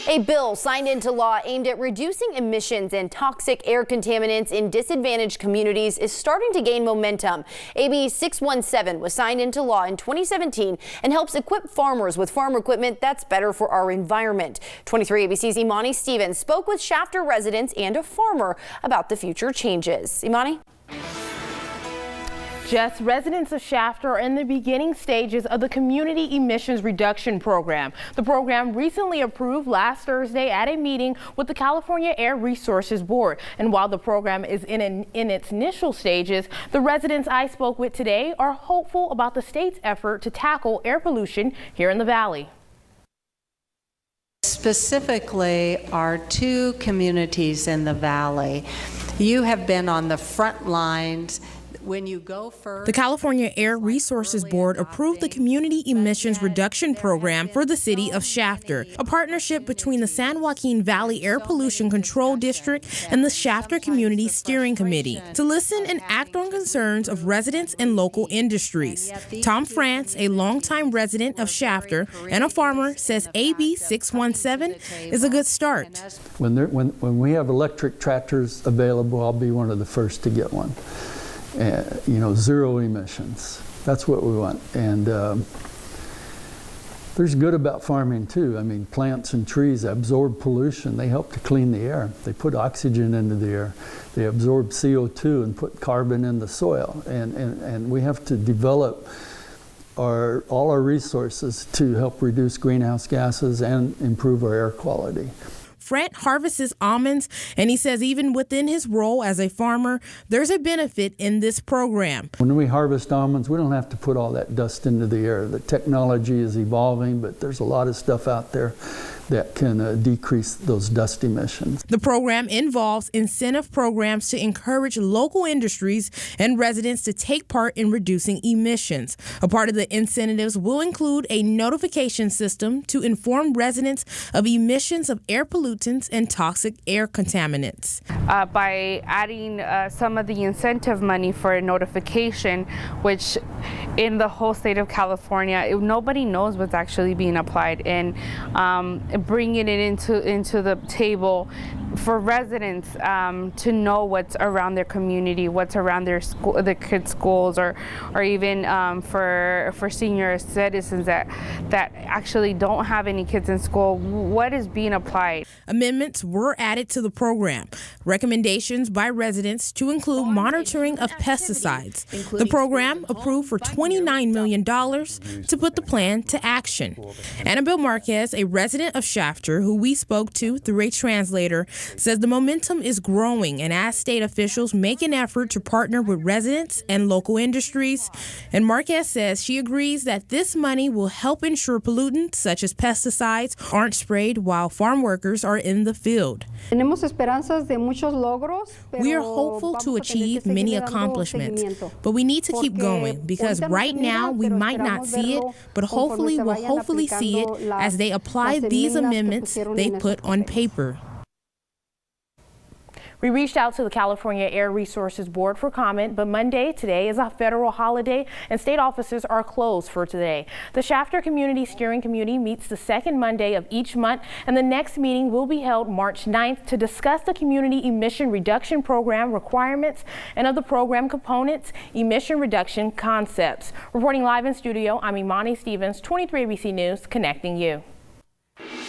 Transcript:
A bill signed into law aimed at reducing emissions and toxic air contaminants in disadvantaged communities is starting to gain momentum. AB 617 was signed into law in 2017 and helps equip farmers with farm equipment that's better for our environment. 23 ABC's Imani Stevens spoke with Shafter residents and a farmer about the future changes. Imani? Just residents of Shafter are in the beginning stages of the Community Emissions Reduction Program. The program recently approved last Thursday at a meeting with the California Air Resources Board. And while the program is in its initial stages, the residents I spoke with today are hopeful about the state's effort to tackle air pollution here in the valley. Specifically, our two communities in the valley, you have been on the front lines. When you go first, the California Air Resources Board approved the Community Emissions Reduction Program for the city of Shafter, a partnership between the San Joaquin Valley Air Pollution Control District and the Shafter Community Steering Committee to listen and act on concerns of residents and local industries. Tom France, a longtime resident of Shafter and a farmer, says AB 617 is a good start. When we have electric tractors available, I'll be one of the first to get one. Zero emissions. That's what we want. And there's good about farming too. I mean, plants and trees absorb pollution. They help to clean the air. They put oxygen into the air. They absorb CO2 and put carbon in the soil. And we have to develop all our resources to help reduce greenhouse gases and improve our air quality. Fred harvests almonds, and he says even within his role as a farmer, there's a benefit in this program. When we harvest almonds, we don't have to put all that dust into the air. The technology is evolving, but there's a lot of stuff out there that can decrease those dust emissions. The program involves incentive programs to encourage local industries and residents to take part in reducing emissions. A part of the incentives will include a notification system to inform residents of emissions of air pollutants and toxic air contaminants. By adding some of the incentive money for a notification, which in the whole state of California, nobody knows what's actually being applied, and bringing it into the table for residents to know what's around their community, what's around their school, the kids' schools, or even for senior citizens that actually don't have any kids in school, what is being applied. Amendments were added to the program. Recommendations by residents to include monitoring of pesticides. The program approved for $29 million to put the plan to action. Annabelle Marquez, a resident of Shafter, who we spoke to through a translator, says the momentum is growing, and as state officials make an effort to partner with residents and local industries. And Marquez says she agrees that this money will help ensure pollutants such as pesticides aren't sprayed while farm workers are in the field. We are hopeful to achieve many accomplishments, but we need to keep going because right now we might not see it, but hopefully we'll see it as they apply these amendments they put on paper. We reached out to the California Air Resources Board for comment, but Monday today is a federal holiday and state offices are closed for today. The Shafter Community Steering Committee meets the second Monday of each month, and the next meeting will be held March 9th to discuss the Community Emission Reduction Program requirements and of the program components, emission reduction concepts. Reporting live in studio, I'm Imani Stevens, 23 ABC News, connecting you.